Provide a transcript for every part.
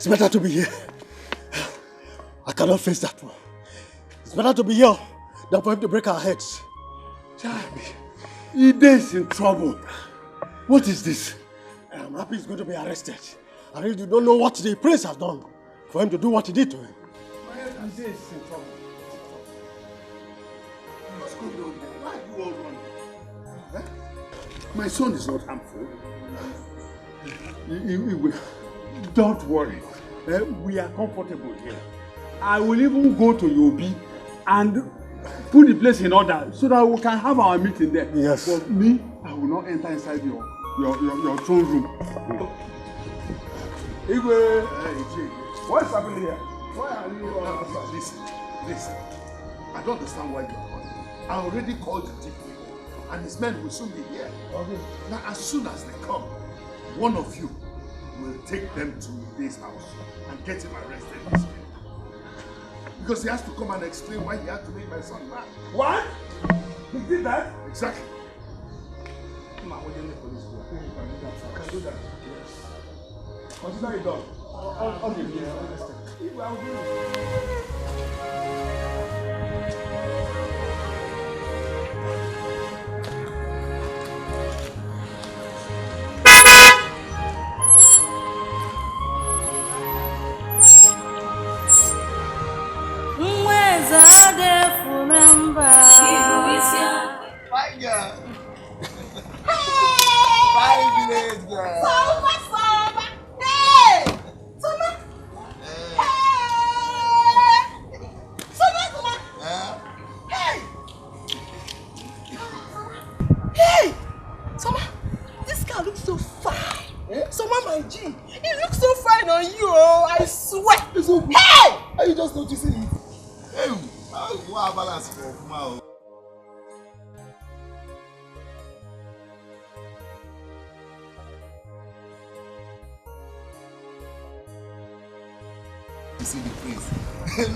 It's better to be here. I cannot face that one. It's better to be here than for him to break our heads. Ide is in trouble. What is this? I'm happy he's going to be arrested. I really don't know what the prince has done for him to do what he did to him. Ide is in trouble. What's going on there? Why are you all running? Huh? My son is not harmful. Don't worry. We are comfortable here. I will even go to Yobi and put the place in order so that we can have our meeting there. Yes. But me, I will not enter inside your throne room. Igwe, what's happening here? Why are you Listen. I don't understand why you are calling. I already called the DPO and his men will soon be here. Okay. Now as soon as they come, one of you will take them to this house and get him arrested this way. Because he has to come and explain why he had to make my son mad. What? He did that? Exactly. Come on, when you're in the police, you can do that. Yes. Consider it done. Okay, yeah, understand.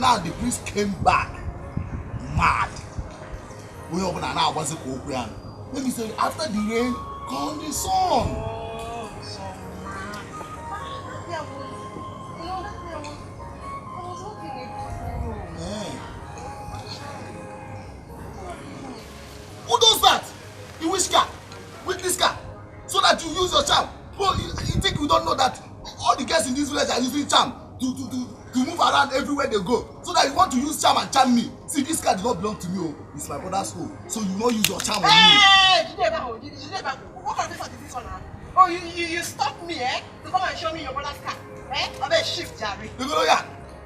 Now the priest came back mad. We open an hour was a Korean. Let me say after the rain, come the sun. Who does that? In which car? With this car? So that you use your charm. Bro, you think we don't know that all the guys in this village are using charm to move around everywhere they go, so that you want to use charm and charm me. See, this car does not belong to me. Oh, it's my brother's home, so you will not use your charm on me. Hey, what kind of this one? Oh, you stopped me, eh? To come and show me your brother's car, eh? I better shift, Jerry.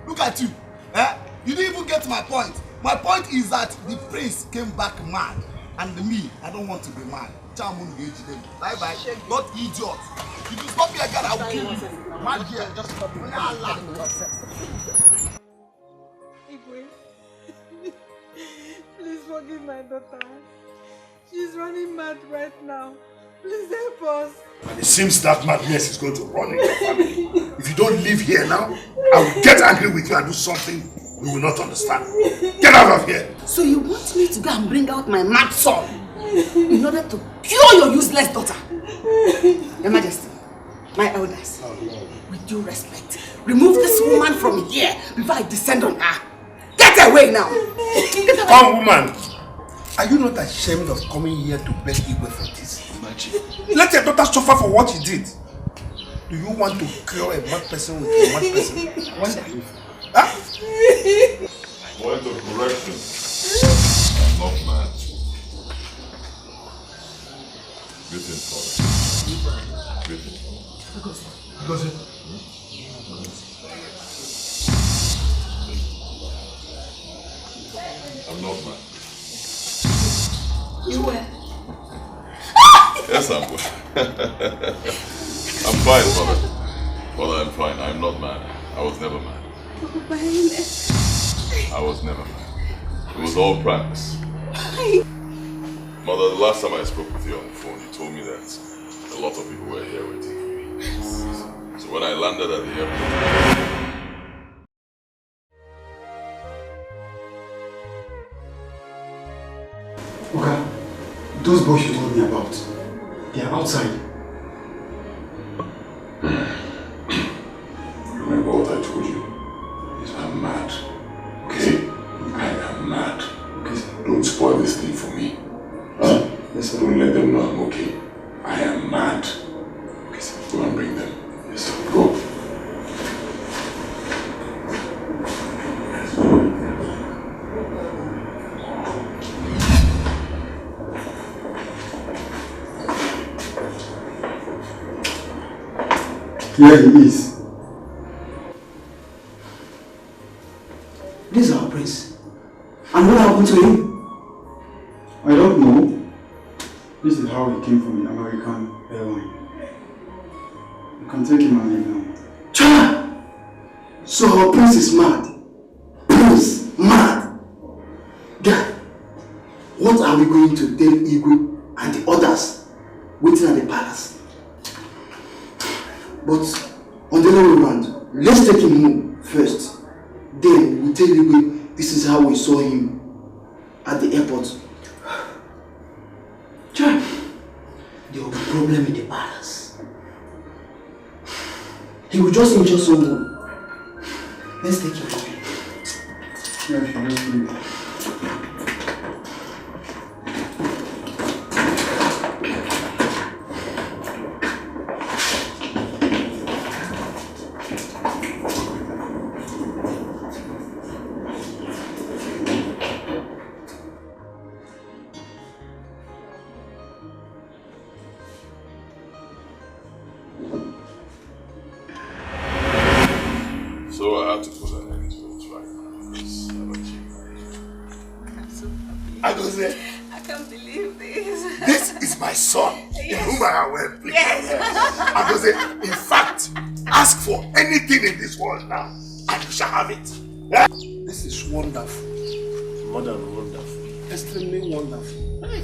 Look at you, eh? You didn't even get my point. My point is that the prince came back mad, and me, I don't want to be mad. Charm won't engage them. Bye bye. Not idiot. If you stop me again, I will kill you. Mad here, just stop me. Please forgive my daughter. She's running mad right now. Please help us. And it seems that madness is going to run in your family. If you don't live here now, I will get angry with you and do something you will not understand. Get out of here! So you want me to go and bring out my mad son in order to cure your useless daughter? Your Majesty, my elders, with due respect, remove this woman from here before I descend on her. Get away now! Come, woman! Are you not ashamed of coming here to beg Igwe for this? Imagine. Let your daughter suffer for what he did. Do you want to cure a mad person with a mad person? Huh? Point of correction. I'm not mad. Greetings, father. Greetings. Because I'm not mad. You were? Yes, I'm good. I'm fine, father. Father, I'm fine. I'm not mad. I was never mad. I was never mad. It was all practice. Mother, the last time I spoke with you on the phone, you told me that a lot of people were here waiting for me. So when I landed at the airport... Okay, those boys you told me about, they are outside. My boy. Don't spoil this thing for me. Huh? Yes, sir. Don't let them know I'm okay. I am mad. Okay, sir. Go and bring them. Yes, sir. Go. Here he is. This is our prince. And what happened to him? I don't know. This is how he came from the American airline. You can take him and leave now. Cha! So our prince is mad. Prince, mad. Guy, what are we going to tell Igwe and the others waiting at the palace? But on the other way around, let's take him home first. Then we'll tell Igwe this is how we saw him at the airport. Cha! There will be a problem in the palace. He will just injure someone. Let's take him home. Yeah, she just leave. So I had to put an end to it right now. Because I like you. I'm so happy. I go say, I can't believe this. this is my son, in whom I am well pleased. Yes. I go say, in fact, ask for anything in this world now, and you shall have it. Yeah? This is wonderful. More than wonderful. Extremely wonderful. Hey.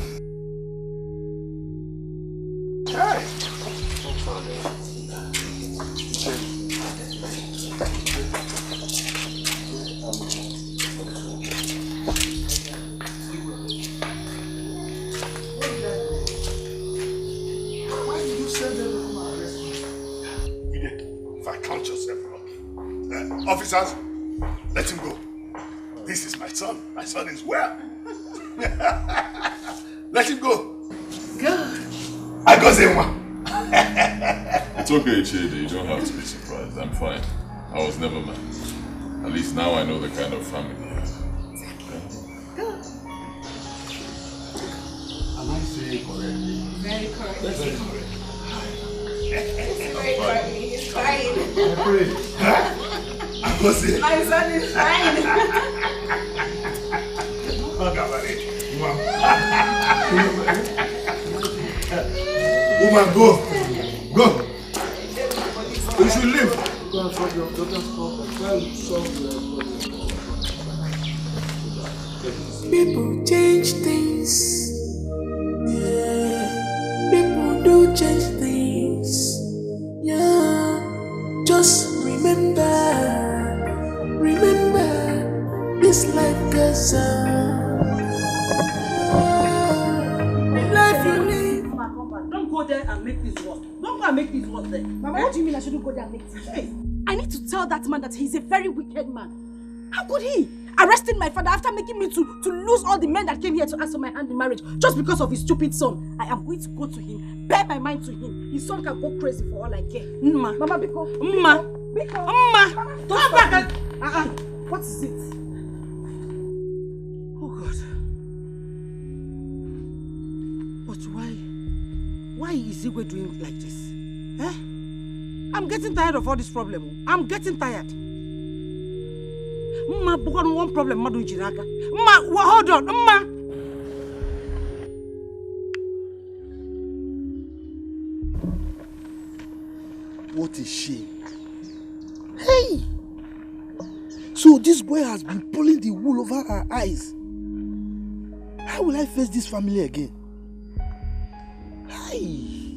Why did you send them to come and arrest me? If I count yourself wrong. Officers, let him go. This is my son. My son is well. Let him go. Good. I go say one. It's okay, Chidi. You don't have to be surprised. I'm fine. I was never mad. At least now I know the kind of family you have. Good. Am I saying correctly? Very correct. Very correct. Very correct. He's crying. I pray. I go say. My son is crying. Woman, go. Go. You should leave. Go and solve your daughter's problem. Go and solve your problem. People change things. Yeah. People do change things. Yeah. Just remember, this life goes on. Life you live. Don't go there and make this worse. Don't go and make this worse there. Mama, what do you mean I shouldn't go there and make this worse? Hey, I need to tell that man that he's a very wicked man. How could he? Arresting my father after making me to lose all the men that came here to ask for my hand in marriage just because of his stupid son. I am going to go to him, bear my mind to him. His son can go crazy for all I care. Mama, Biko. Mama, turn back and... What is it? Oh God. But why is Igwe doing like this? Eh? I'm getting tired of all this problem. I'm getting tired. Mma, one problem, Madu Jiraka. Mma, hold on, Mma. What a shame. Hey! So this boy has been pulling the wool over our eyes. How will I face this family again? Hey!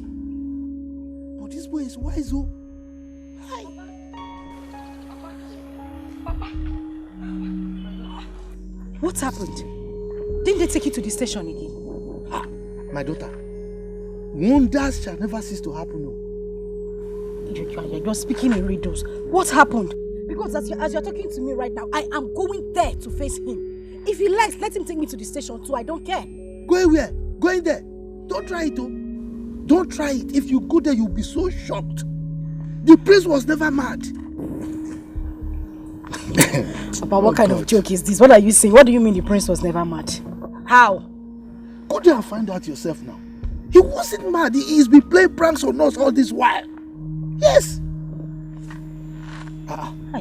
But this boy is wise, oh. Hey! What happened? Didn't they take you to the station again? Ah, my daughter, wonders shall never cease to happen, no. You're just speaking in riddles. What happened? Because as you're talking to me right now, I am going there to face him. If he likes, let him take me to the station too. I don't care. Going where? Going there. Don't try it, oh. Don't try it. If you go there, you'll be so shocked. The prince was never mad. Papa, what kind of joke is this? What are you saying? What do you mean the prince was never mad? How? Go there and find out yourself now. He wasn't mad. He's been playing pranks on us all this while. Yes.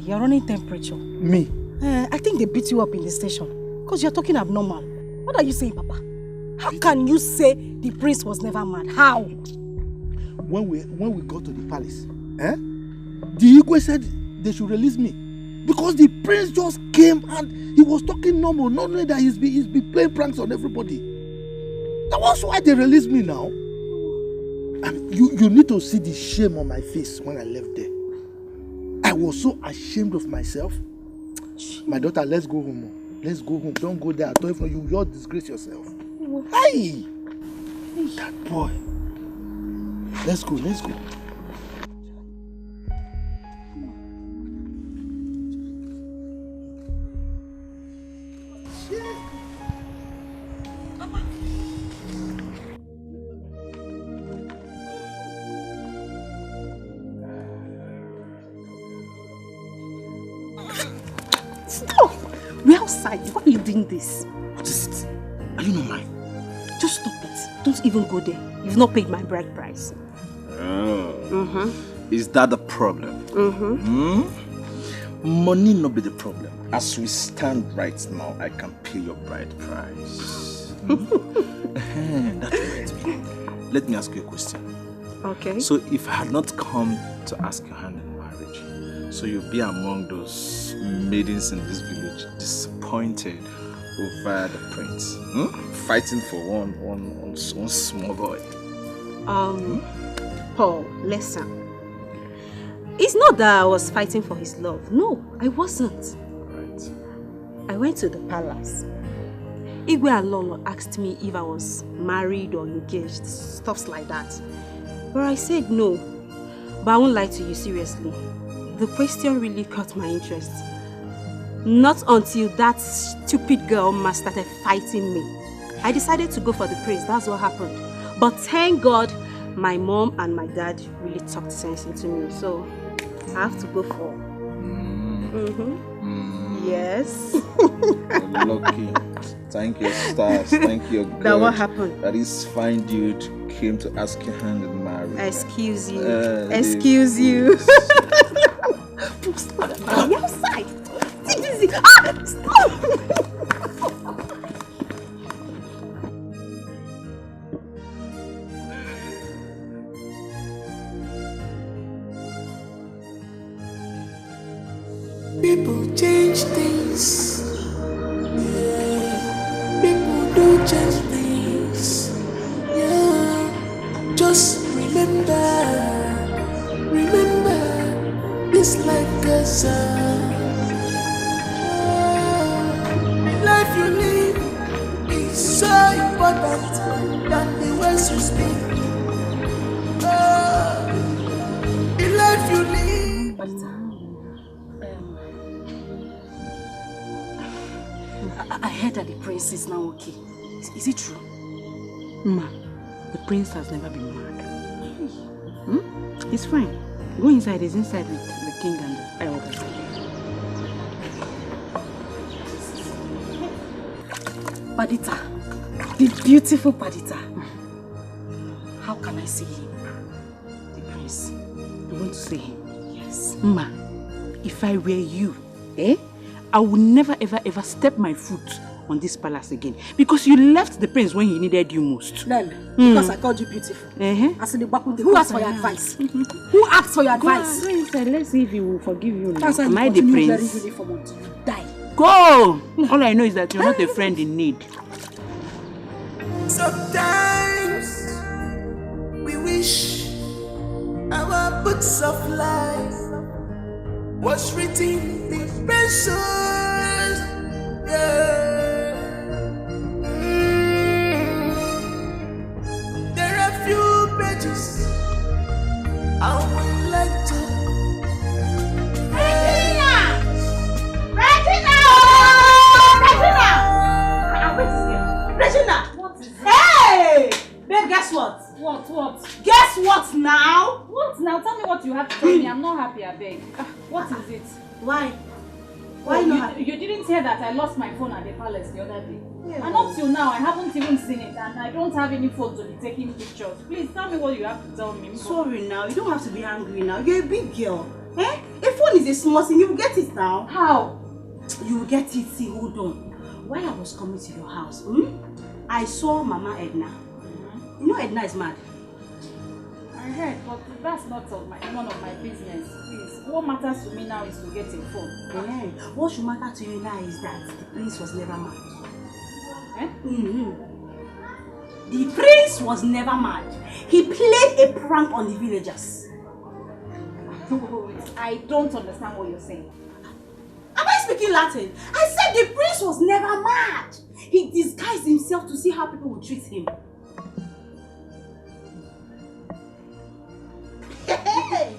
You're running temperature. Me? I think they beat you up in the station. Because you're talking abnormal. What are you saying, Papa? How can you say the prince was never mad? How? When we got to the palace, the Igwe said they should release me. Because the prince just came and he was talking normal, not knowing that he's been playing pranks on everybody. That was why they released me now. And you need to see the shame on my face when I left there. I was so ashamed of myself. My daughter, let's go home. Let's go home. Don't go there at all. If not, you'll disgrace yourself. Hey! That boy. Let's go, let's go. Stop! We're outside. Why are you doing this? What is it? Are you not mine? Just stop it. Don't even go there. You've not paid my bride price. Oh. Is that the problem? Money not be the problem. As we stand right now, I can pay your bride price. That reminds me. Let me ask you a question. Okay. So if I had not come to ask your hand in marriage, so you'll be among those maidens in this village disappointed over the prince, fighting for one small boy. Paul, listen. It's not that I was fighting for his love. No, I wasn't. Right. I went to the palace. Igwe Alolo asked me if I was married or engaged, stuffs like that. But I said no. But I won't lie to you, seriously. The question really caught my interest. Not until that stupid girl Ma started fighting me. I decided to go for the prince, that's what happened. But thank God, my mom and my dad really talked sense into me, so I have to go for. Yes. Lucky. Thank you, stars. Thank you, God. That what happened? That this fine dude came to ask your hand in marriage. Excuse you. Excuse you. You're outside. Stop! People change things. Yeah. People do change things. Yeah. Just remember, this life goes on. Life you live is so important than the words you speak. The life you live. I heard that the prince is now okay. Is it true? Ma, the prince has never been mad. He's fine. Go inside. He's inside with the king and the elders. Padita, the beautiful Padita. How can I see him? The prince. You want to see him? Yes. Ma, if I were you, I would never ever step my foot on this palace again. Because you left the prince when he needed you most. Then, because I called you beautiful. Who asked for your advice? Who asked for your advice? Go inside. Let's see if he will forgive you now. Am I the prince? Very uniform until you die. Go! All I know is that you're not a friend in need. Sometimes we wish our books of life was written with pencils. Yeah. There are few pages I would like to. Regina! Regina! What is it? Hey! Babe, guess what? What? Guess what now? What now? Tell me what you have to tell me. I'm not happy, I beg. What is it? Why? Why not? You didn't hear that I lost my phone at the palace the other day. Yeah. And up till now, I haven't even seen it, and I don't have any phone to be taking pictures. Please tell me what you have to tell me. Sorry now, you don't have to be angry now. You're a big girl. Eh? A phone is a small thing, you will get it now. How? You will get it, see, hold on. While I was coming to your house, I saw Mama Edna. You know Edna is mad. I heard, but that's not none of my business. Please, what matters to me now is to get a phone. Yeah. What should matter to you now is that the prince was never mad. Eh? The prince was never mad. He played a prank on the villagers. I don't understand what you're saying. Am I speaking Latin? I said the prince was never mad. He disguised himself to see how people would treat him. Hey!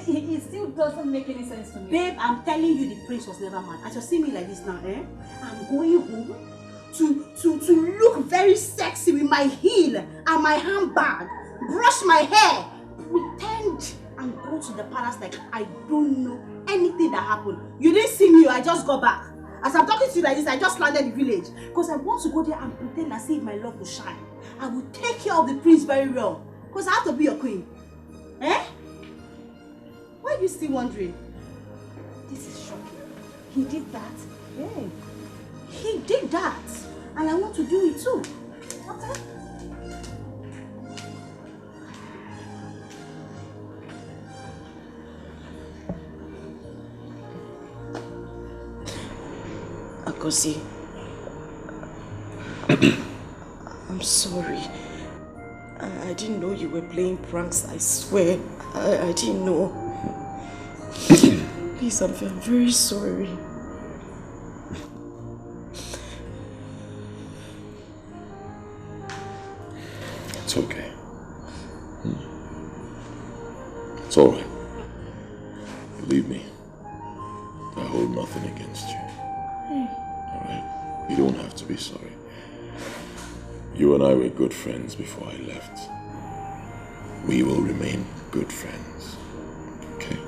It still doesn't make any sense to me. Babe, I'm telling you the prince was never mad. As you see me like this now, I'm going home to look very sexy with my heel and my handbag, brush my hair, pretend and go to the palace like I don't know anything that happened. You didn't see me, I just got back. As I'm talking to you like this, I just landed the village. Because I want to go there and pretend and see if my love will shine. I will take care of the prince very well. Because I have to be your queen. Eh? Why are you still wondering? This is shocking. He did that? Yeah. He did that. And I want to do it too. Okay? Akosi, I'm sorry. I didn't know you were playing pranks, I swear. I didn't know. Please, I'm very sorry. It's okay. It's alright. Believe me, I hold nothing against you. Alright? You don't have to be sorry. You and I were good friends before I left. We will remain good friends. Okay?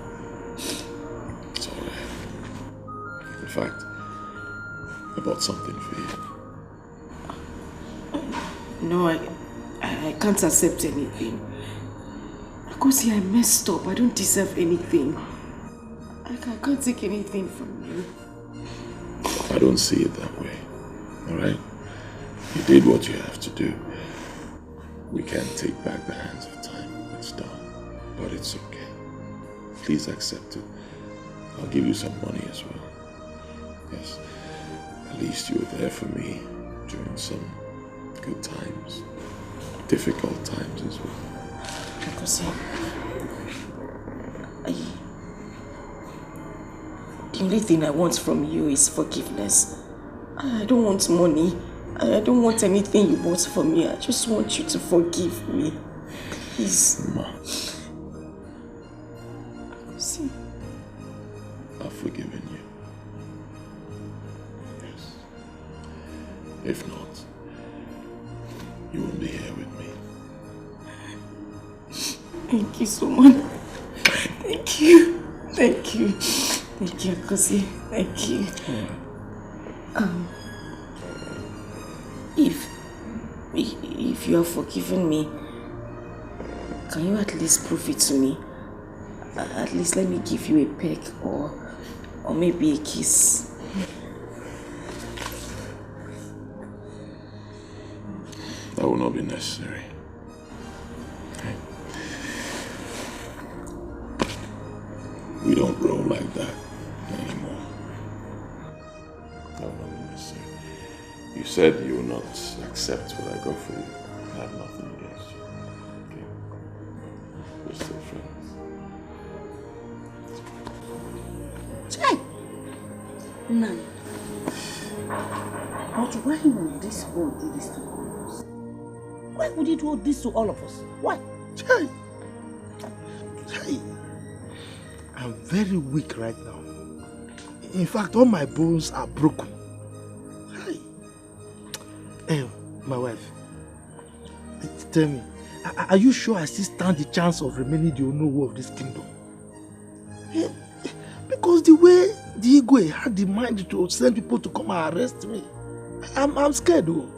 It's alright. In fact, I bought something for you. No, I can't accept anything. Akosi, I messed up. I don't deserve anything. I can't take anything from you. I don't see it that way. Alright? You did what you have to do. We can't take back the hands of time. It's done. But it's okay. Please accept it. I'll give you some money as well. Yes. At least you were there for me during some good times. Difficult times as well. Akosi, the only thing I want from you is forgiveness. I don't want money. I don't want anything you bought for me. I just want you to forgive me. Please. Ma. See. I've forgiven you. Yes. If not, you won't be here with me. Thank you so much. Thank you. Thank you. Thank you, Akosi. Thank you. If you have forgiven me, can you at least prove it to me? At least let me give you a peck or maybe a kiss. That will not be necessary. Okay. We don't roll like that anymore. That will not be necessary. You said you will not accept what I got for you. I have nothing against you. Okay? We're still friends. Hey! None. But why would this boy do this to all of us? Why would he do this to all of us? Why? Hey! Hey! I'm very weak right now. In fact, all my bones are broken. My wife, tell me, are you sure I still stand the chance of remaining the Onowu of this kingdom? Because the way the Igwe had the mind to send people to come and arrest me, I'm scared though.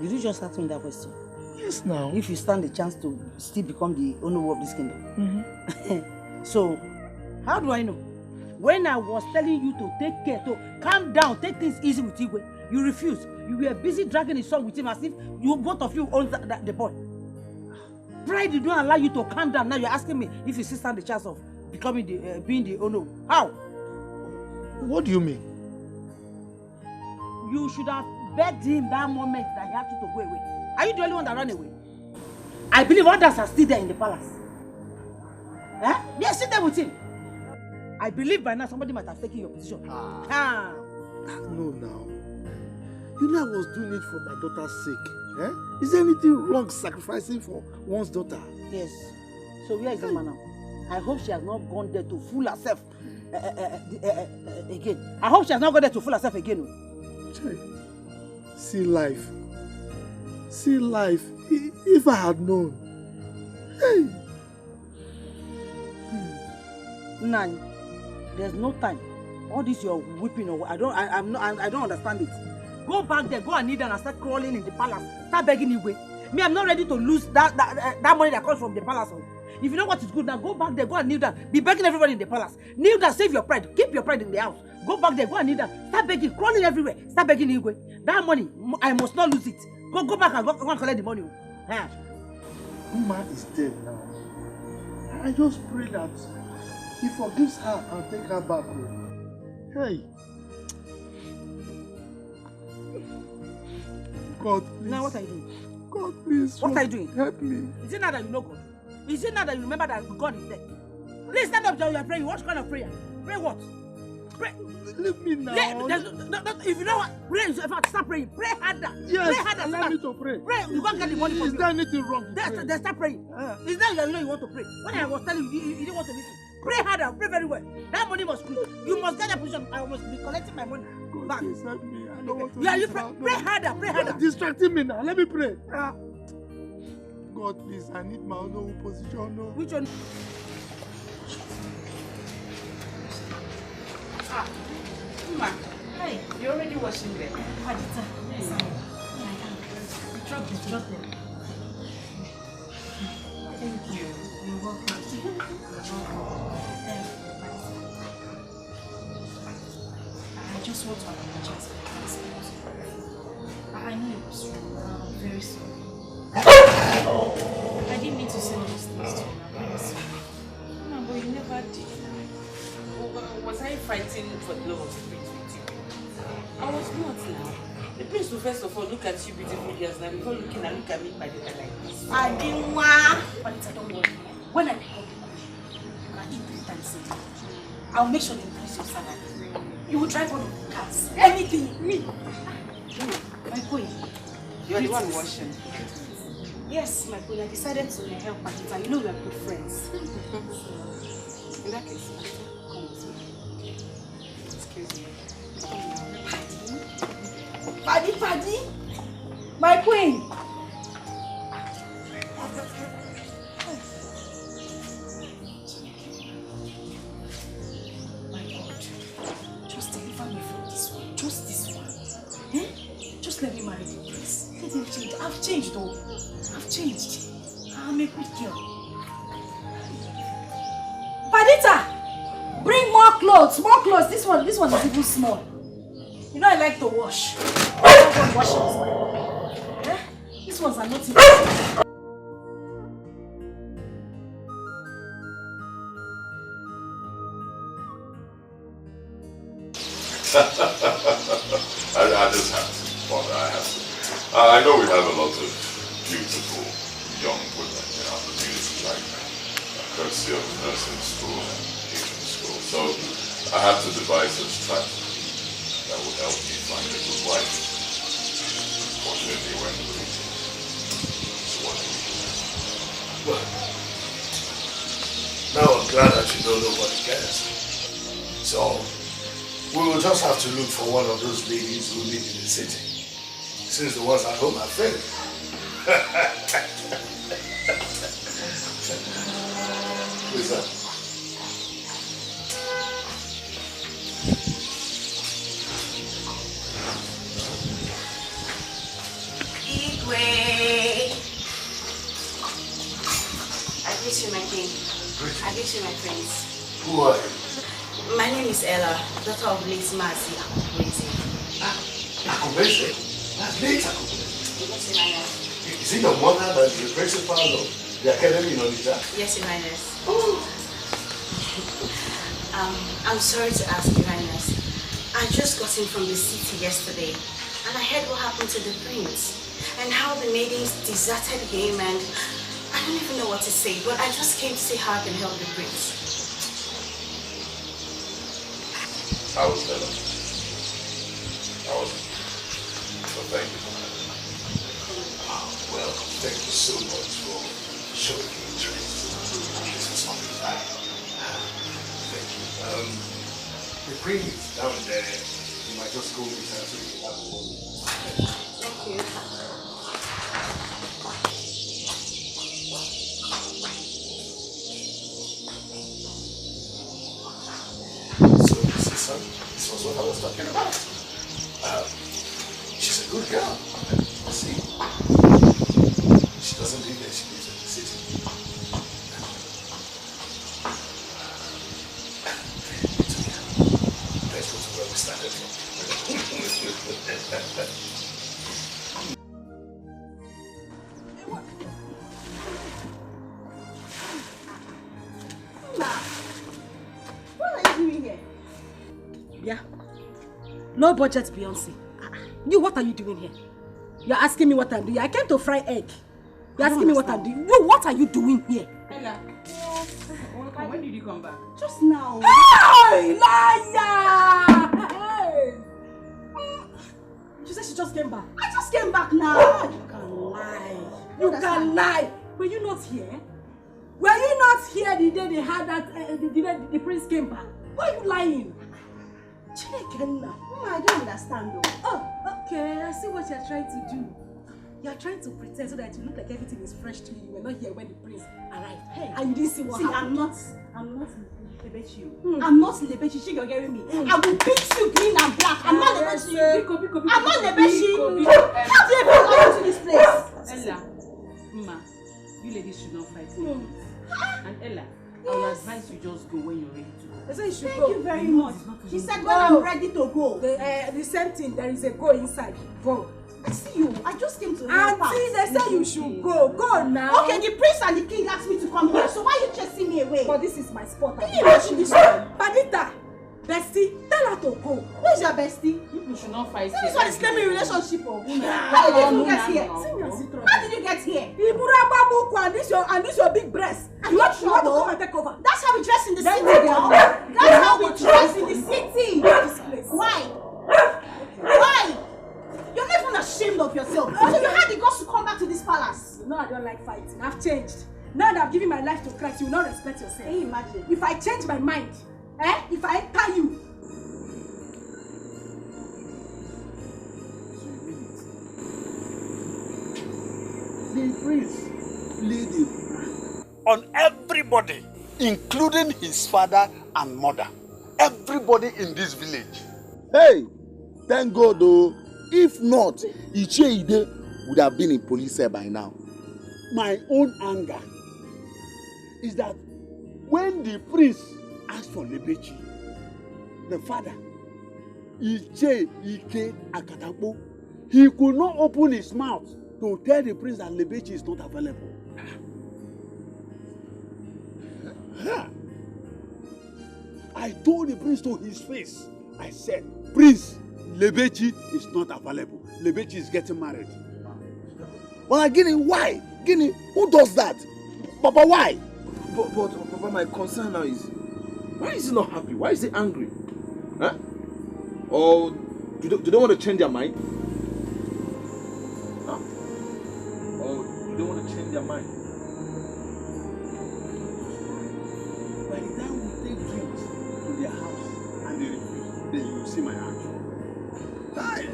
Did you just ask me that question? Yes, now. If you stand the chance to still become the Onowu of this kingdom. So, how do I know? When I was telling you to take care, to calm down, take things easy with Igwe, you refused. You were busy dragging his son with him as if you both of you own the boy. Pride did not allow you to calm down. Now you're asking me if you still stand the chance of becoming being the Onowu. How? What do you mean? You should have begged him that moment that he had to go away. Are you the only one that ran away? I believe others are still there in the palace. They are still there with him. I believe by now somebody might have taken your position. No, now. You know I was doing it for my daughter's sake. Is there anything wrong sacrificing for one's daughter? Yes. So where is the man now? I hope she has not gone there to fool herself again. I hope she has not gone there to fool herself again. See life. See life. If I had known. Hey. Nani, there's no time. All this you're whipping over, I don't understand it. Go back there, go and kneel down and start crawling in the palace. Start begging Igwe. Me, I'm not ready to lose that money that comes from the palace. If you know what is good now, go back there, go and kneel down. Be begging everybody in the palace. Kneel down, save your pride. Keep your pride in the house. Go back there, go and kneel down. Start begging, crawling everywhere. Start begging Igwe. That money, I must not lose it. Go back and go and collect the money. Uma is dead now. I just pray that he forgives her and take her back home. Hey. God, please. Now what are you doing? God, please. What are you doing? Help me. Is it now that you know God? Is it now that you remember that God is dead? Please stand up, John. You are praying. What kind of prayer? Pray what? Pray. Leave me now. If you know what, pray. In fact, start praying. Pray harder. Yes. Pray harder. Allow me to pray. Pray. You can't get the money from you. Is there anything wrong? Then start praying. Is that you know you want to pray? When I was telling you, you didn't want to listen. Pray harder. Pray very well. That money must come. You must get that position. I must be collecting my money back. Please help me. I don't want to. Yeah, you pray. Pray harder. Pray harder. You're distracting me now. Let me pray. God, please. I need my own position. No. Which one? Ma, hey, you're already washing them. Padita. Yes, I am. Drop them. Thank you. You're welcome. I just want to apologize for the accident. I know it was wrong. I'm very sorry. I didn't mean to say those things to you. I'm very sorry. No, but you never did. Was I fighting for the love of the prince with you? I was not now. The prince will first of all look at you beautiful girls now before look at me by the way like this. I didn't want. But don't worry. When I become the queen, you can eat 3 times a day. I'll make sure to increase your salary. You will drive one of the cars. Anything. Me. My queen. You're the one washing. Yes, my queen. I decided to help Padita. You know we are good friends. In that case, come with me. Excuse me. Paddy. My queen. My God. Just deliver me from this one. Just this one. Just let me marry the prince. Let him change. I've changed though. I've changed. I'm a good girl. Padita! Bring more clothes. More clothes. This one is even small. You know I like to wash. I don't want washing this one. These ones are not even. I just have to. Father, I have to. I know we have a lot of beautiful young women in our community like courtesy of nursing school and teaching school. So I have to devise a strategy that will help you find a good wife. Fortunately, we're in the meeting. So what do we do? Well, now I'm glad that you don't know what it gets. So we will just have to look for one of those ladies who live in the city. Since the ones at home are failing. Who is that? Igwe. I greet you, my king. I greet you, my friends. Who are you? My name is Ella, daughter of late Mazi Akubese. Akubese? That's late Akubese. Yes, Your Highness. Is it your mother that is the principal of the academy in Onitsha? Yes, Your Highness. I'm sorry to ask, Your Highness. I just got in from the city yesterday, and I heard what happened to the prince, and how the maidens deserted him, and I don't even know what to say, but I just came to see how I can help the prince. I was there. So thank you. Well, thank you so much for showing me interest. This is something like thank you. The queen is down there. You might just go with her so you can have a word. Thank you. So, son, this was what I was talking about. She's a good girl. See, she doesn't live there, she lives in the city. Let's go to where we started from. What are you doing here? Yeah. No budget, Beyonce. You, what are you doing here? You're asking me what I'm doing. I came to fry egg. You're asking me what I'm doing. You, what are you doing here? Ella. Welcome. When did you come back? Just now. Hey, liar! Hey. She said she just came back. I just came back now. You can lie. You can lie. Were you not here? Were you not here the day they had that, the prince came back? Why are you lying? Mama, I don't understand though. Oh, okay. I see what you're trying to do. You're trying to pretend so that you look like everything is fresh to you. You were not here when the prince arrived. Hey, and you didn't see what happened. I'm not Lebechi. I'm not Lebechi. You're hearing me. I will beat you green and black. I'm not Lebechi. I'm not Lebechi. How do you even come into this place? Ella, Mama, you ladies should not fight me. And Ella, I will advise you just go when you're ready to go. Thank you very much. She said when I'm ready to go. The same thing, there is a go inside. Go. I see you. I just came to help out. Auntie, they say you should go. Go now. Okay, the prince and the king asked me to come here. So why are you chasing me away? But this is my spot. Can you imagine this one? Padita, bestie, tell her to go. Who is your bestie? You should not fight. This one is claiming relationship. How did you get here? How did you get here? And this your big breast. You want to come and take over? That's how we dress in the city. That's how we dress in the city. This place. Why? Why? You're not even ashamed of yourself. So you had the guts to come back to this palace. You know I don't like fighting. I've changed. Now that I've given my life to Christ, you will not respect yourself. Can you imagine? If I change my mind, if I enter you. The prince laid a plan on everybody, including his father and mother. Everybody in this village. Hey, thank God though. If not, Ichie Ide would have been in police cell by now. My own anger is that when the prince asked for Lebechi, the father, Ichie Ike Akatapo, he could not open his mouth to tell the prince that Lebechi is not available. I told the prince to his face, I said, Prince, Lebechi is not available. Lebechi is getting married. Well, Guinea, why? Guinea, who does that? Papa, why? But Papa, my concern now is, why is he not happy? Why is he angry? Huh? Or do they want to change their mind? Huh? Or do they want to change their mind? By the time we take drinks to their house and they refuse, then you see my action. Die.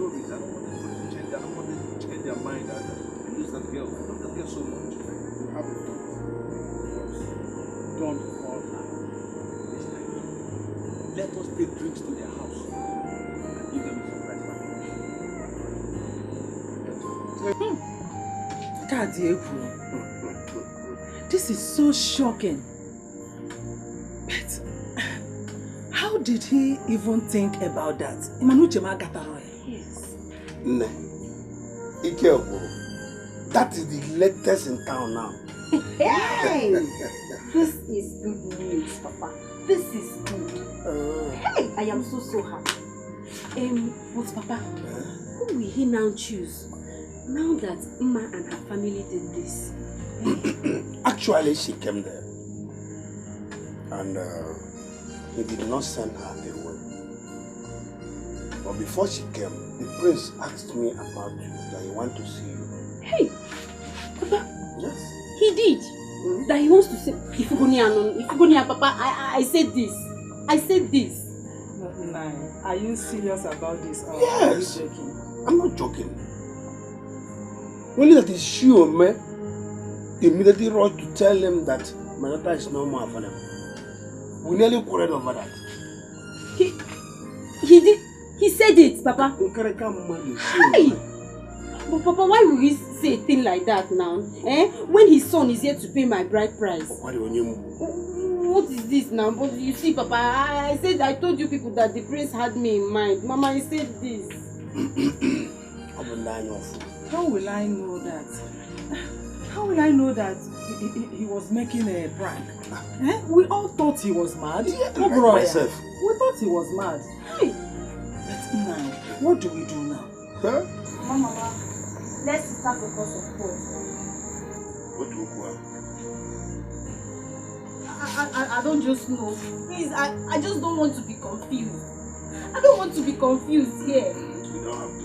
stories. I don't want anybody to change. I don't want them to change their mind and lose that girl. I love that girl so much. You have it. Don't call her this time. Let us take drinks to their house and give them a surprise party. This is so shocking. But how did he even think about that? Yes. Nne, that is the latest in town now. Hey! This is good news, Papa. This is good. Hey! I am so happy. But Papa, who will he now choose? Now that Mma and her family did this. Actually, she came there. And he did not send her away. But before she came, the prince asked me about you, that he wants to see you. Hey! Papa! Yes. He did? That he wants to say, Ifugonia, Papa, I said this. I said this. Nai, are you serious about this? Or yes. Are you joking? I'm not joking. Only that is sure, man. Immediately rushed to tell him that my daughter is no more available. We nearly quarreled over that. He did? He said it, Papa. Hey! But Papa, why would he say a thing like that now? When his son is here to pay my bride price. What is this now? But you see, Papa, I said I told you people that the prince had me in mind. Mama, he said this. How will I know that? How will I know that he was making a prank? We all thought he was mad. Myself. We thought he was mad. Hey. But now, what do we do now? Huh? Mama, let's start the course of God. What do you want? I don't just know. Please, I just don't want to be confused. I don't want to be confused here. We don't have to.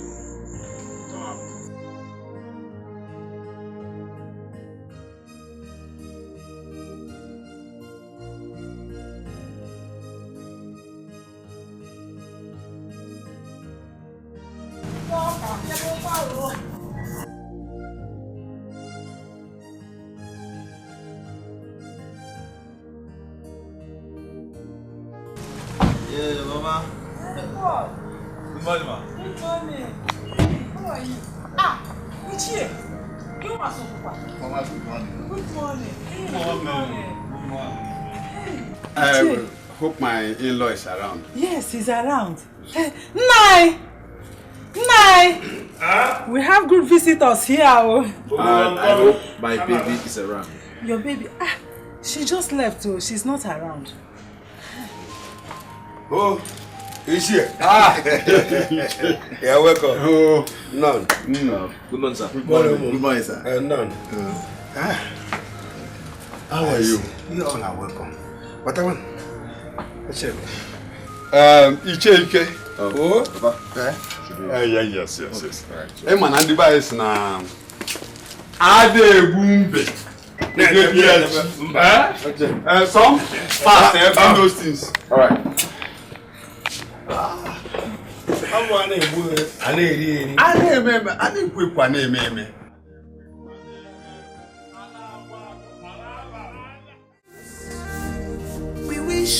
Yeah, Mama. Good morning, Ma. Good morning. How are you? Ichie. You must have Mama, good morning. Good morning. Good morning. I hope my in-law is around. Yes, he's around. Nai! We have good visitors here. I hope my baby is around. Your baby? She just left, so she's not around. Oh, is she? You're welcome. Oh, none. Good morning, sir. Good morning, sir. None. How are you? You all are welcome. What I want? Iche. Oh, Papa. Yes. Hey, man, and the boy is now. Ade Bumbe. Some fast and those things. All right. We wish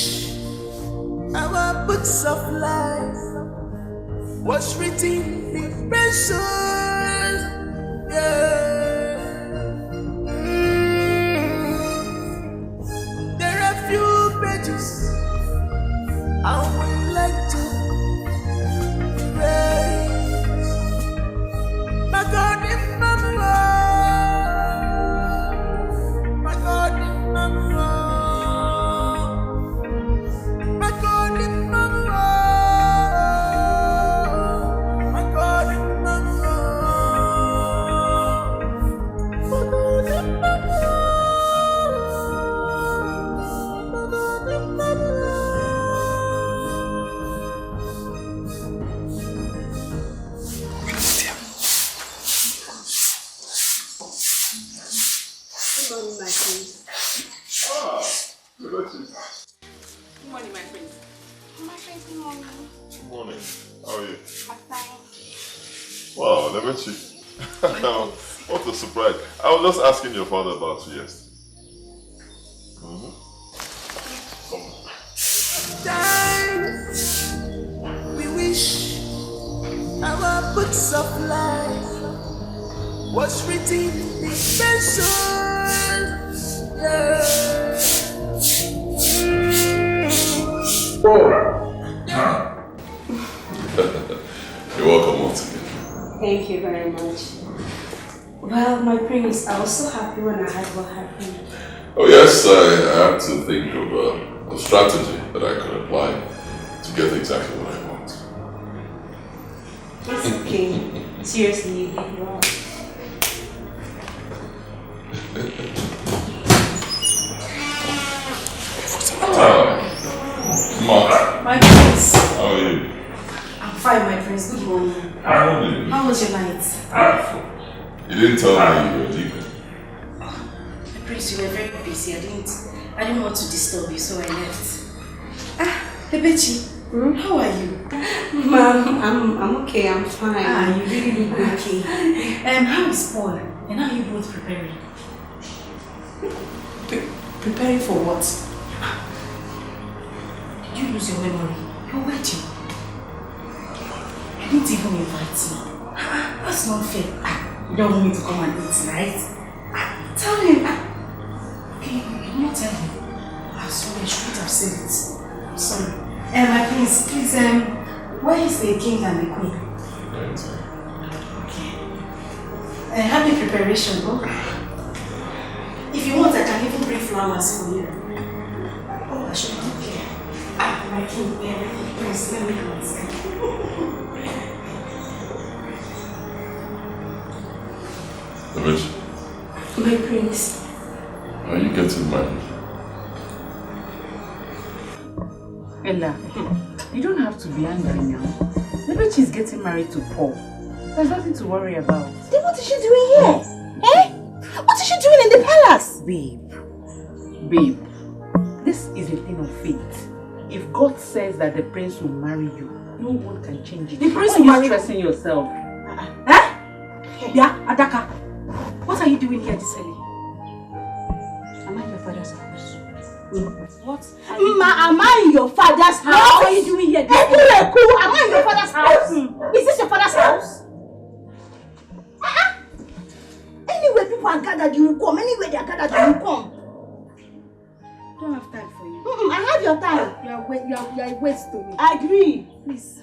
our books of life was written in pencils. Yeah. There are few pages I would like to erase. My God, remember. My God, remember. My God, remember. My God, remember. My God, remember. Good morning, my friend. Good morning. How are you? I'm fine. don't you? What a surprise. I was just asking your father about you yesterday. Come on. Times we wish our books of life was written in pencils. Yeah. You're welcome once again. Thank you very much. Well, my prince, I was so happy when I heard what happened. Oh yes, I had to think of a strategy that I could apply to get exactly what I want. It's okay. Seriously, you did well. Come on. My prince. How are you? I'm fine, my prince. Good morning. How are you? How was your night? Beautiful. You didn't tell me you were leaving. Prince, you were very busy. I didn't want to disturb you, so I left. Ebechi, how are you? Ma'am, I'm okay. I'm fine. You really look okay. How is Paul? And how are you both preparing? Preparing for what? Did you lose your memory? Your wedding? You didn't even invite me. That's not fair. You don't want me to come and eat, right? Tell him. Okay, you not tell him. I'm sorry, I should have said it. I'm sorry. My prince, please, where is the king and the queen? Okay. Happy preparation, oh. If you want, I can even bring flowers for you. Oh, I should not care. My king, prince, let me go inside. My prince. Are you getting married? Ella, you don't have to be angry now. Maybe she's getting married to Paul. There's nothing to worry about. Then what is she doing here? What is she doing in the palace? Babe, this is a thing of fate. If God says that the prince will marry you, no one can change it. The prince Why will are you marry stressing yourself? Yeah, Adaka. What are you doing here this early? Am I in your father's house? What? Am I in your father's house? What are you doing here this early? Am I in your father's house? Is this your father's house? Anywhere people are gathered, you will come. Anywhere they are gathered, you will come. I don't have time for you. I have your time. You are a waste to me. I agree. Please,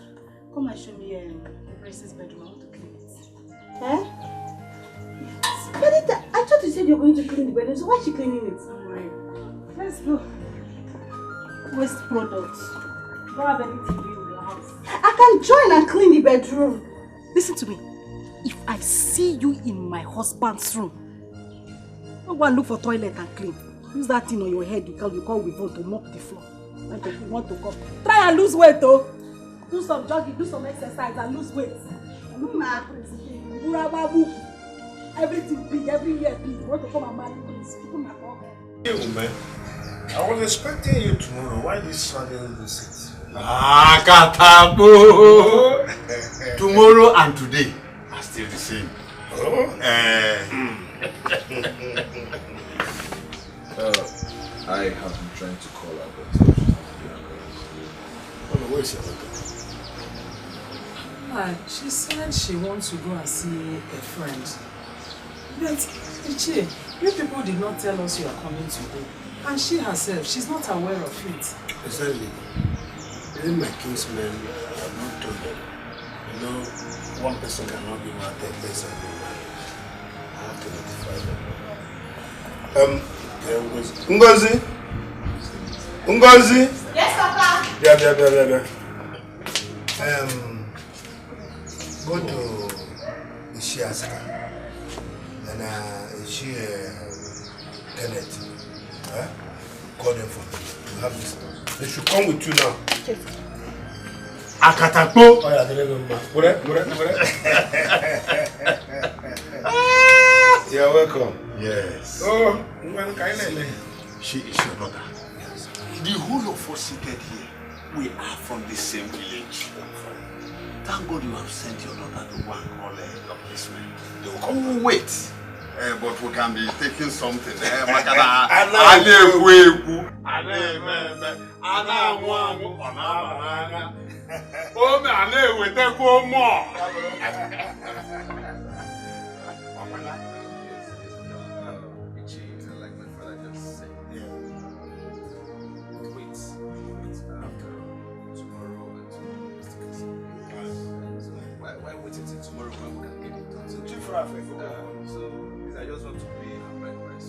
come and show me the princess bedroom. I want to clean it. Benita, I thought you said you were going to clean the bedroom, so why is she cleaning it? Don't worry. Let's go. Waste products. Don't have anything to do with your house. I can join and clean the bedroom. Listen to me. If I see you in my husband's room, don't go and look for toilet and clean. Use that thing on your head you call Wivon to mop the floor. When you want to come. Try and lose weight, though. Do some jogging, do some exercise and lose weight. Everything big, every year big. You want to come and marry please. People might come. Hey, woman. I was expecting you tomorrow. Why this sudden visit? Katabu! Tomorrow and today are still the same. I have been trying to call her, but where is your She said she wants to go and see a friend. But, Ichie, you people did not tell us you are coming today. And she herself, she's not aware of it. Exactly. Even my kinsmen have not told them. You know, one person cannot be mad, the person be mad. I have to notify them. Ngozi? Ngozi? Yes, Papa. Yeah. Go to Ishiaska. And Ishi Kenneth. Call them for me. You have this. They should come with you now. Okay. Akatakpo! Oh yeah, they remember. You're welcome. Yes. Oh, she is your daughter. Yes. The whole of us seated here, we are from the same village. Thank God you have sent your daughter to go and call your policeman. They will come. Oh, wait. But we can be taking something. Why wait until tomorrow when we can get it done? So I just want to pay and buy price.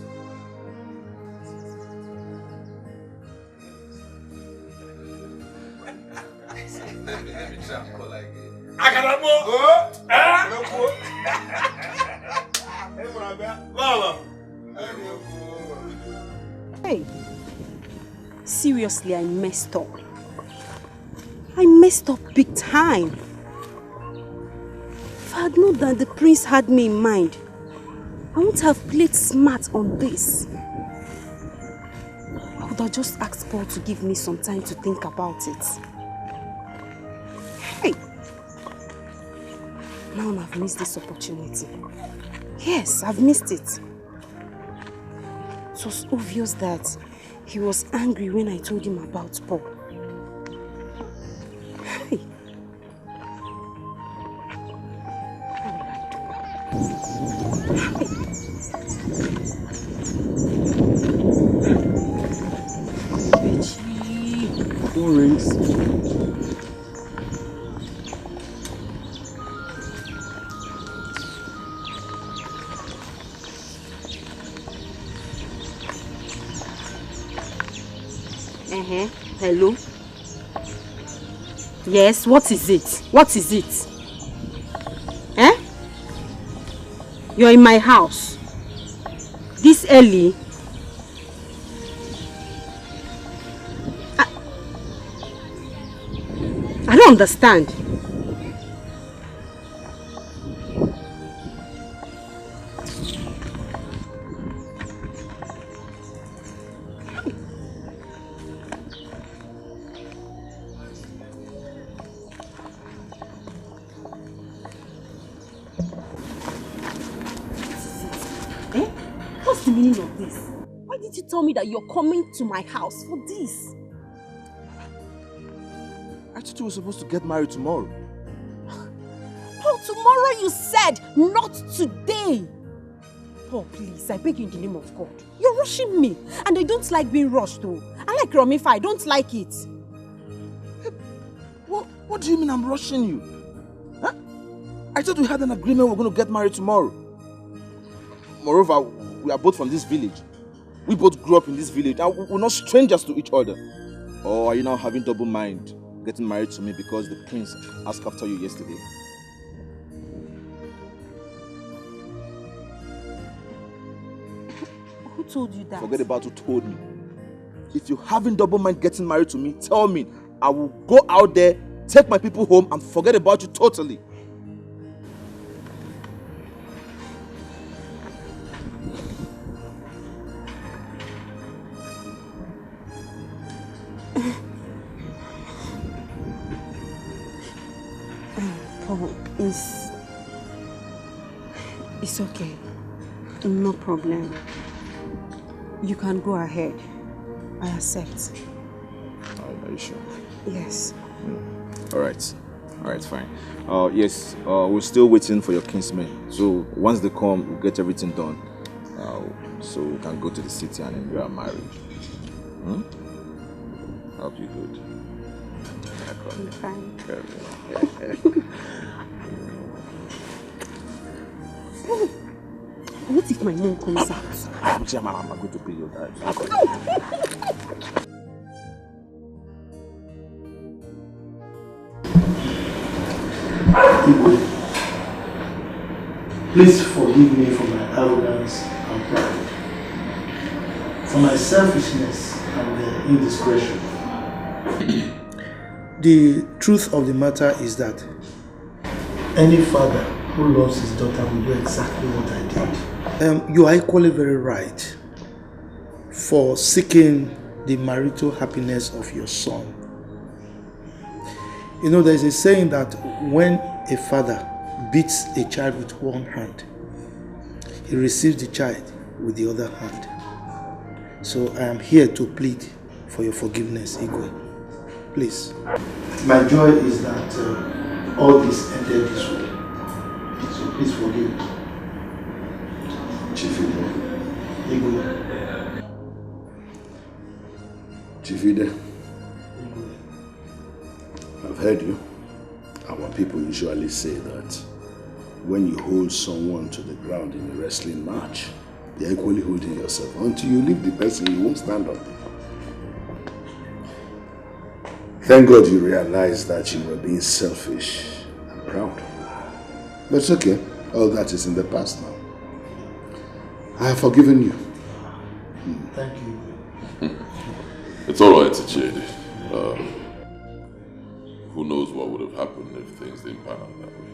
Let me try and call again. Agadamo! Hey, seriously, I messed up. I messed up big time. If I had known that the prince had me in mind, I wouldn't have played smart on this. I would have just asked Paul to give me some time to think about it. Hey! Now I've missed this opportunity. Yes, I've missed it. It was obvious that he was angry when I told him about Paul. Hey! Phone rings. Hello? Yes, what is it? What is it? Eh? You're in my house. This early? I don't understand. What's the meaning of this? Why did you tell me that you're coming to my house for this? I thought you were supposed to get married tomorrow. Paul, tomorrow you said, not today. Paul, please, I beg you in the name of God. You're rushing me. And I don't like being rushed though. I like Romifa, I don't like it. What do you mean I'm rushing you? Huh? I thought we had an agreement we're going to get married tomorrow. Moreover, we are both from this village. We both grew up in this village and we're not strangers to each other. Or are you now having double mind getting married to me because the prince asked after you yesterday? Who told you that? Forget about who told me. If you're having double mind getting married to me, tell me. I will go out there, take my people home and forget about you totally. Paul, it's okay. No problem. You can go ahead. I accept. Are you sure? Yes. Alright, fine. Yes, we're still waiting for your kinsmen. So once they come, we'll get everything done. So we can go to the city and enjoy our marriage. Hope you good. I'm fine. What if my mom comes out? I'm going to pay your dad. Please forgive me for my arrogance and pride, for my selfishness and indiscretion. The truth of the matter is that any father who loves his daughter will do exactly what I did. You are equally very right for seeking the marital happiness of your son. You know, there's a saying that when a father beats a child with one hand, he receives the child with the other hand. So I am here to plead for your forgiveness, Igwe. Please. My joy is that all this ended this way. So please forgive me. Chief Ide. Igwe. Chief Ide. I've heard you. Our people usually say that when you hold someone to the ground in a wrestling match, you're equally holding yourself. Until you leave the person, you won't stand up. Thank God you realized that you were being selfish and proud. But it's okay. All that is in the past now. I have forgiven you. Thank you. It's alright, Ichidi. Who knows what would have happened if things didn't pan out that way.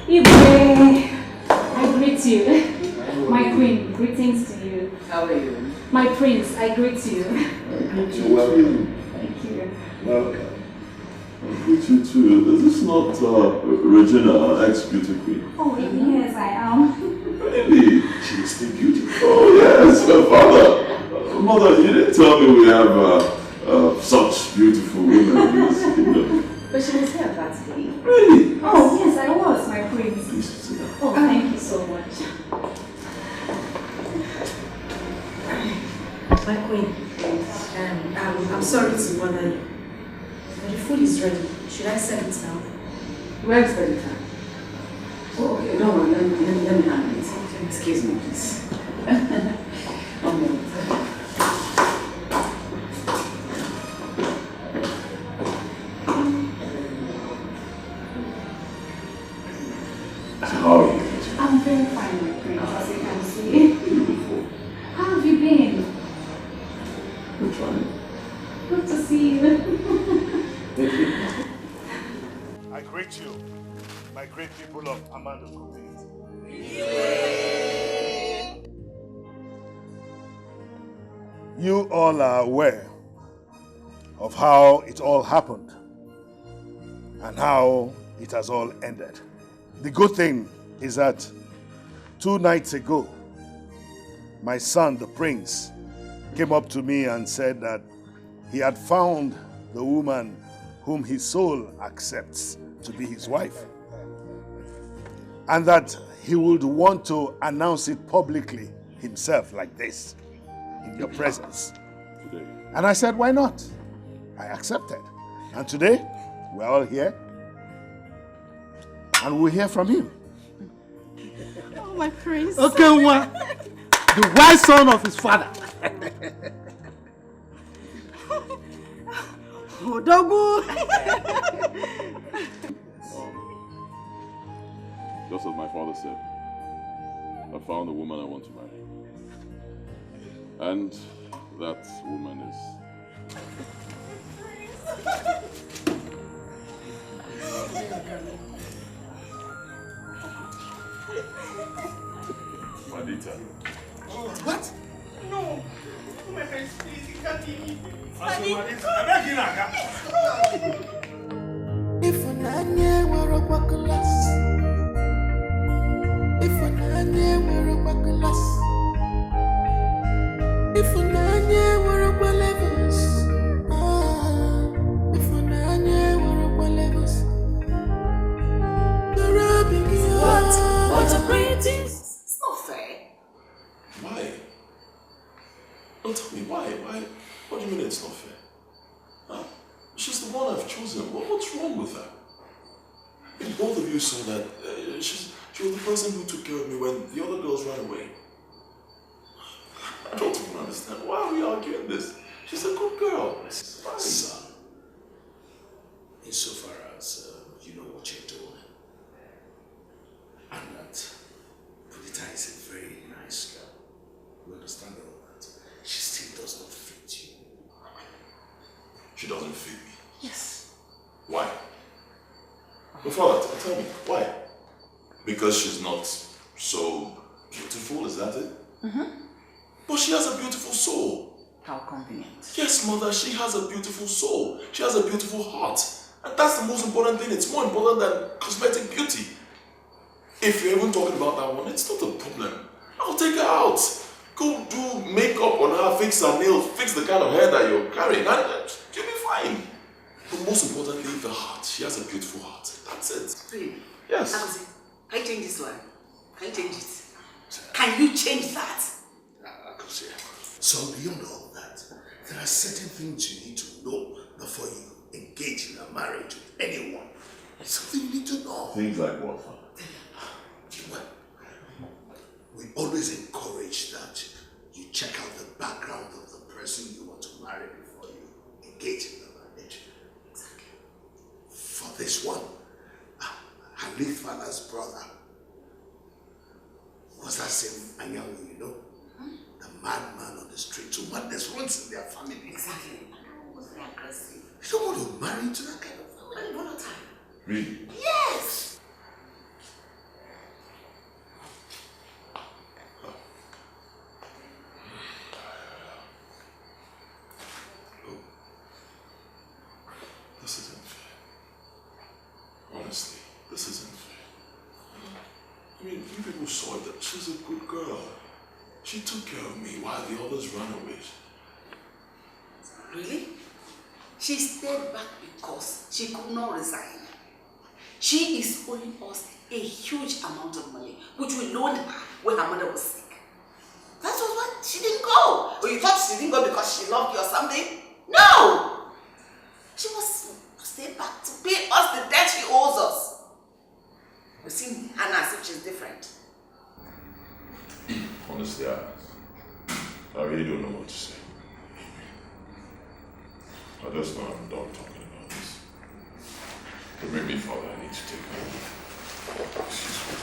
Ibe, I greet you. My queen, greetings to you. How are you? My prince, I greet you. Welcome. Thank you. Welcome. I greet you too. Is this not Regina, our ex-beauty queen? Oh, yes, I am. Really? She is still beautiful. Oh yes, her father. Mother, you didn't tell me we have such beautiful women in this kingdom. But she was here that day. Really? Oh, yes, I was, my prince. Please sit down. Oh, thank you so much. My queen, I'm sorry to bother you, but the food is ready. Should I serve it now? Where is the time? Oh, okay, no, let me handle it. Excuse me, please. One minute. How are you? I'm very fine, my prince, as you can see. Beautiful. How have you been? I'm fine. Good to see you. I greet you, my great people of Amanda Community. You all are aware of how it all happened and how it has all ended. The good thing is that 2 nights ago, my son, the prince, came up to me and said that he had found the woman whom his soul accepts to be his wife, and that he would want to announce it publicly himself like this, in your presence. Today. And I said, why not? I accepted. And today, we're all here, and we'll hear from him. Oh, my prince. Okay, the wise son of his father. Odogu. Just as my father said, I found the woman I want to marry. And that woman is... Madita. What? No. My friends, please, you can't leave me. If an anya were a bucklas, if an anya were a bucklas, if an anya were a bullevers, if an anya were a bullevers, the rubbing you. What a pretty. It's not fair. Why? Don't tell me why. What do you mean it's not fair? Huh? She's the one I've chosen. What's wrong with her? If both of you saw that she was the person who took care of me when the other girls ran away. I don't even understand. Why are we arguing this? She's a good girl. Son, insofar as you know what you're doing, and that Pudita is a very nice girl. You understand all that? She still does not fit you. She doesn't fit me. Yes. Why? My father, tell me, why? Because she's not so beautiful, is that it? Mm-hmm. But she has a beautiful soul. How convenient. Yes, mother, she has a beautiful soul. She has a beautiful heart. And that's the most important thing. It's more important than cosmetic beauty. If you're even talking about that one, it's not a problem. I'll take her out. Go do makeup on her, fix her nails, fix the kind of hair that you're carrying, and she'll be fine. But most importantly, the heart. She has a beautiful heart. That's it. Really? Yes. Agozi, can you change this one? Can you change it? Can you change that? Agozi, so beyond all that, there are certain things you need to know before you engage in a marriage with anyone. It's something you need to know. Things like what, Father? Well, we always encourage that you check out the background of the person you want to marry before you engage in the marriage. Exactly. For this one, her late father's brother was that same Anyanwu, you know? The madman on the street. So madness runs in their family. Exactly. Anyanwu was very aggressive. You don't want to marry into that kind of family. Volatile. Really? Yes! This isn't fair. Honestly, this isn't fair. I mean, you people saw that she's a good girl. She took care of me while the others ran away. Really? She stayed back because she could not resign. She is owing us a huge amount of money, which we loaned her when her mother was sick. That was why she didn't go. Or you thought she didn't go because she loved you or something? No! She must stay back to pay us the debt she owes us. You see Hannah as if she's different. Honestly, I really don't know what to say. I just know I'm done talking about this. Forgive me, Father, I need to take my leave. Excuse me.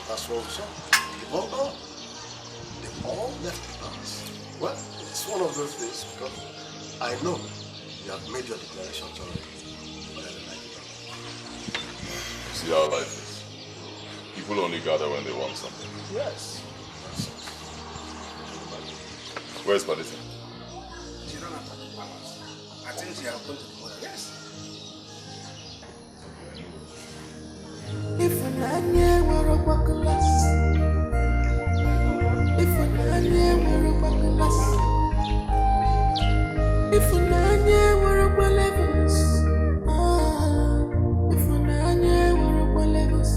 That's what we saw. They've all gone. They've all left us. Well, it's one of those days because I know you have made your declarations already. Whatever I do. See how life is. People only gather when they want something. Yes. Where's Badita? She don't have to the palace. I think she has gone to the mother. Yes. If an anya were a bucklas, if an anya were a bucklas, if an anya were a bucklas, if an anya were a bucklas,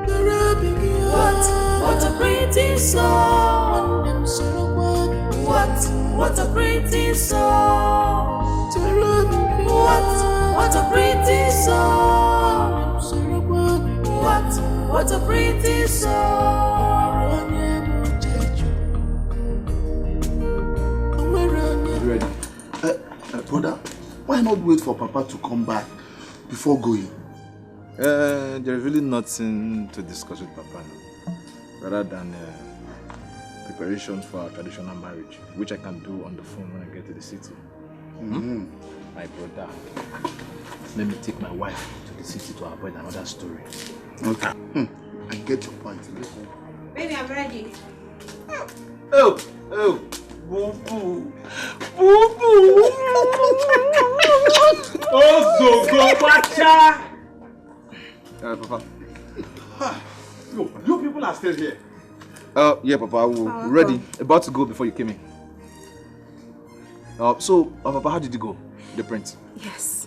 the rubbing what a pretty song, what a pretty song, the rubbing what a pretty song. What a pretty song. Ready? Brother, why not wait for Papa to come back before going? There's really nothing to discuss with Papa now, rather than preparations for our traditional marriage, which I can do on the phone when I get to the city. My brother, let me take my wife to the city to avoid another story. Okay. I get your point. Baby, I'm ready. Oh, boo boo, boo boo. Oh, go bacha. Papa. You people are still here. Yeah, Papa. We're ready. About to go before you came in. So, Papa, how did you go? The print? Yes.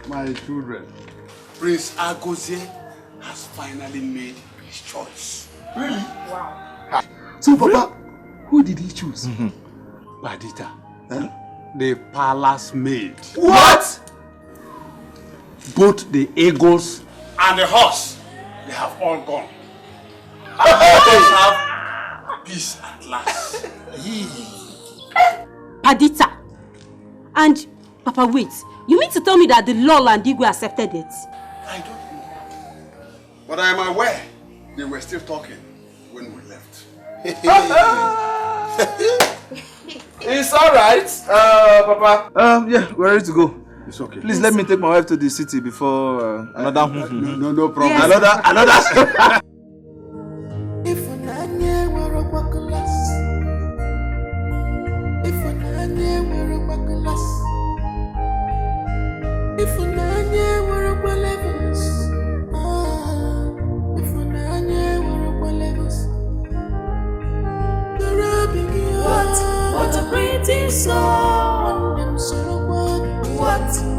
My children. Prince Agozie has finally made his choice. Really? Wow. So, Papa, who did he choose? Badita. Huh? The palace maid. What? Both the eagles and the horse, they have all gone. Let's have peace at last. Padita. And, Papa, wait. You mean to tell me that the Lol and Igwe accepted it? I don't know. But I am aware they were still talking when we left. It's alright, Papa. Yeah, we're ready to go. It's okay. Please let me take my wife to the city before another. No problem. Yes. Another. What a pretty song.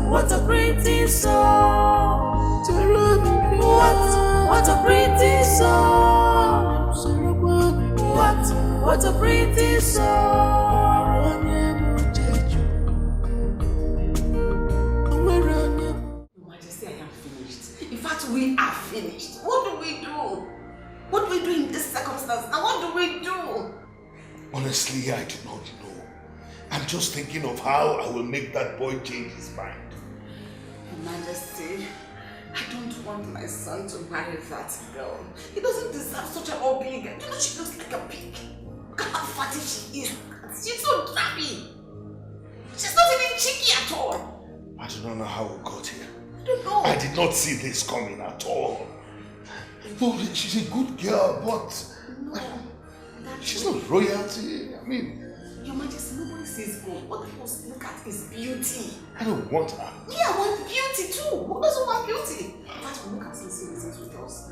What a pretty song. What a pretty song. What a pretty song. Your Majesty, I am finished. In fact, we are finished. What do we do? What do we do in this circumstance? Now, what do we do? Honestly, I do not know. I'm just thinking of how I will make that boy change his mind. Your Majesty, I don't want my son to marry that girl. He doesn't deserve such an old pig. You know, she looks like a pig. Look at how fatty she is. She's so drabby. She's not even cheeky at all. I do not know how we got here. I don't know. I did not see this coming at all. No, she's a good girl, but no, she's not royalty. I mean, Your Majesty, nobody sees gold. What people look at is beauty. I don't want her. Me, I want beauty too. Who doesn't want beauty? But when look at some citizens with us,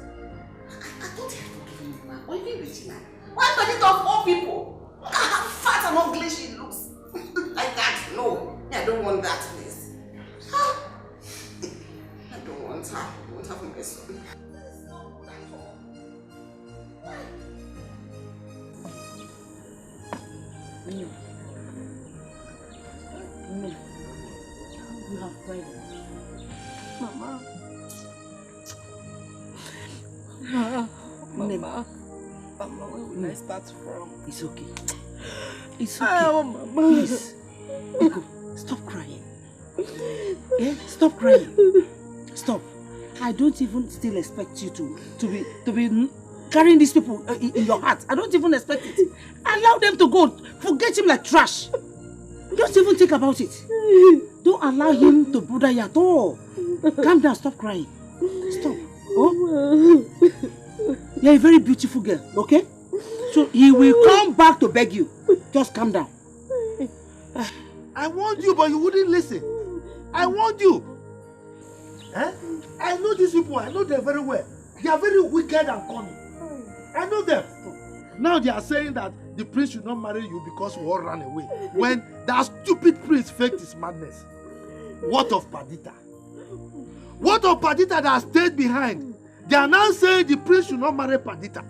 I thought he had forgiven you, man. Or even Regina. Why not it of all people? Look at how fat and ugly she looks. Like that. No. I don't want that, please. I don't want her. I want her for my son. No. You have Bridal. Mama. Mama, where will I start from? It's okay. It's okay. Mama. Please. Ego, stop crying. Yeah? Stop crying. Stop. I don't even still expect you to be carrying these people in your heart. I don't even expect it. Allow them to go. Forget him like trash. Don't even think about it. Don't allow him to bother you at all. Calm down. Stop crying. Stop. Oh? You're a very beautiful girl, okay? So he will come back to beg you. Just calm down. I warned you, but you wouldn't listen. I warned you. Eh? I know these people. I know them very well. They are very wicked and cunning. I know them. Now they are saying that the prince should not marry you because we all ran away. When that stupid prince faked his madness. What of Padita? What of Padita that stayed behind? They are now saying the prince should not marry Padita.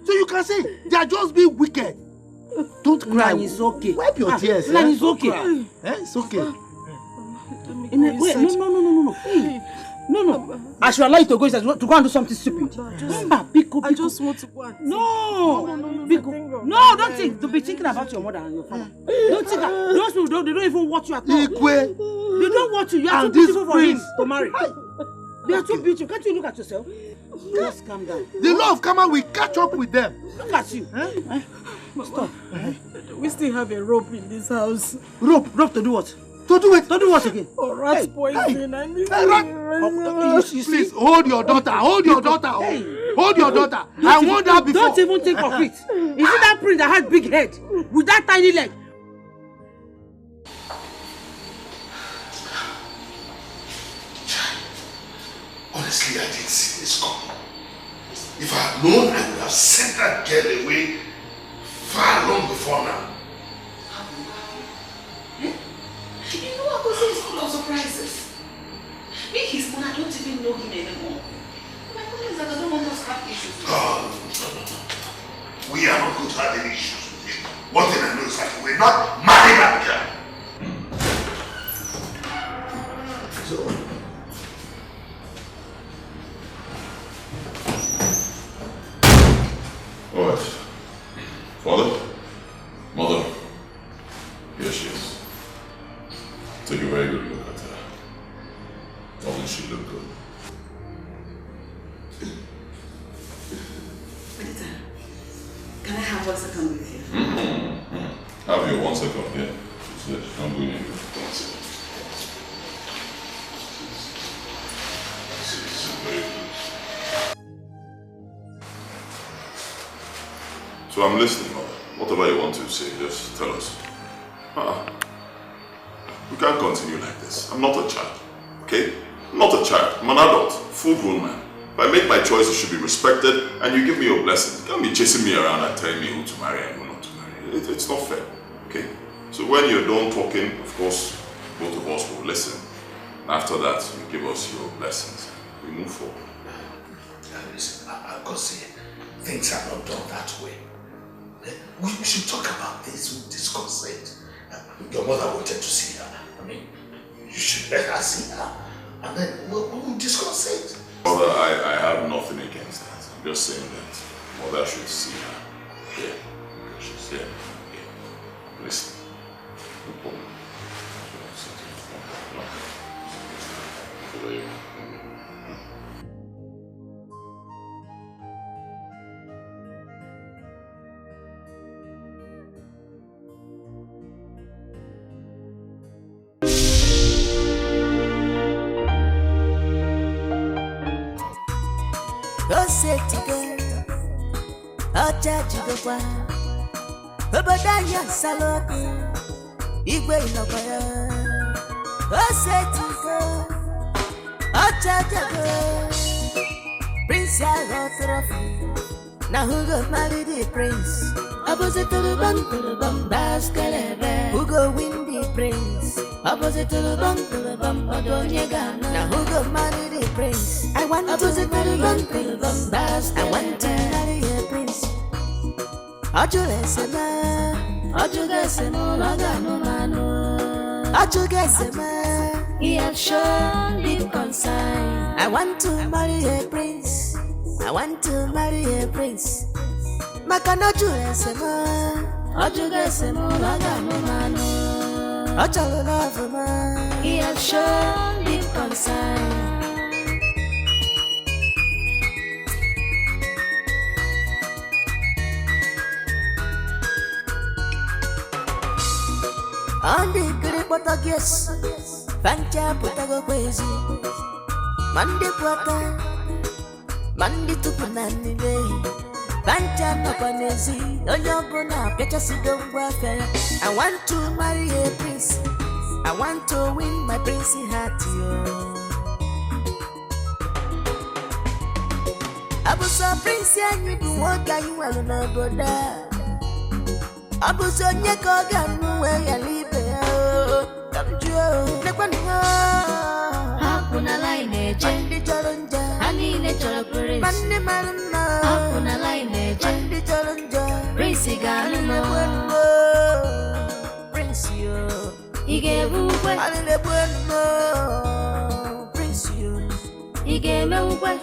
So you can say they are just being wicked. Don't cry. It's okay. Wipe your tears. It's okay. It's okay. Wait, no. I should allow you to go and do something stupid. I just want to go and No, don't think. Don't be thinking about your mother and your father. Don't think. Those people they don't even want you at all. They don't want you. You are too beautiful for him to marry. They are too beautiful. Can't you look at yourself? Just calm down. The law of karma will catch up with them. Look at you. Stop. We still have a rope in this house. Rope to do what? To do it. To do what again? Oh, rat poison. I need Please hold your daughter. Hold your daughter. Hold your daughter. I want that before. Don't even think of it. Is it that prince that had big head with that tiny leg? Honestly, I didn't see this coming. If I had known, I would have sent that girl away far long before now. You know what Okoli is full of surprises. Me, his mother, I don't even know him anymore. My problem is that I don't want us to have issues. No. We are not going to have any issues with him. One thing I know is that we're not marrying that girl. So, Here she is. Take a very good look at her. Doesn't she look good? Can I have 1 second with you? Have your 1 second here. I'm going in. So I'm listening, mother. Whatever you want to say, just tell us. We can't continue like this. I'm not a child, okay? I'm not a child. I'm an adult, full-grown man. If I make my choice, it should be respected, and you give me your blessing. You can't be chasing me around and telling me who to marry and who not to marry. It's not fair, okay? So when you're done talking, of course, both of us will listen. And after that, you give us your blessings. We move forward. Listen, Agosi, things are not done that way. We should talk about this, we'll discuss it. Your mother wanted to see her. I mean, you should let her see her. And then we'll discuss it. Mother, I have nothing against that. I'm just saying that mother should see her. Yeah. She's here. Yeah. Listen. No problem. Follow you. Go say to go, I'll charge you the one. Obadaya Saloku, Igwe Nobaya. Go say to go, I'll charge you go. Prince Yago Trophy. Now who go marry the prince? Opposite to the bum, Baskelebe. Who go win the prince? Opposite to the bum, Odonyega. Now who go marry the prince? I want opposite to the bum, I want to marry a prince. Ojugesema, Magano Mano. Ojugesema, he has shown deep concern. I want to marry a prince. I want to marry a prince. Makano Ojugesema, Magano Mano. Ojugesema, he has shown deep concern. On the great Portuguese, Fancha Potago crazy. Monday Pota, Monday to Panani Day. Fancha Napanesi, Oyabona, Petasido Warfare. I want to marry a prince. I want to win my princey heart. I was a prince and you do what you will know, brother. I was on your garden where you live. Come Joe, Hakuna line, Jendi Jalonja, Honey Nature Prince, Monday Manama, Hakuna line, Jendi Jalonja, Prince Galino, Prince you, he gave away, I didn't Prince you, he gave away.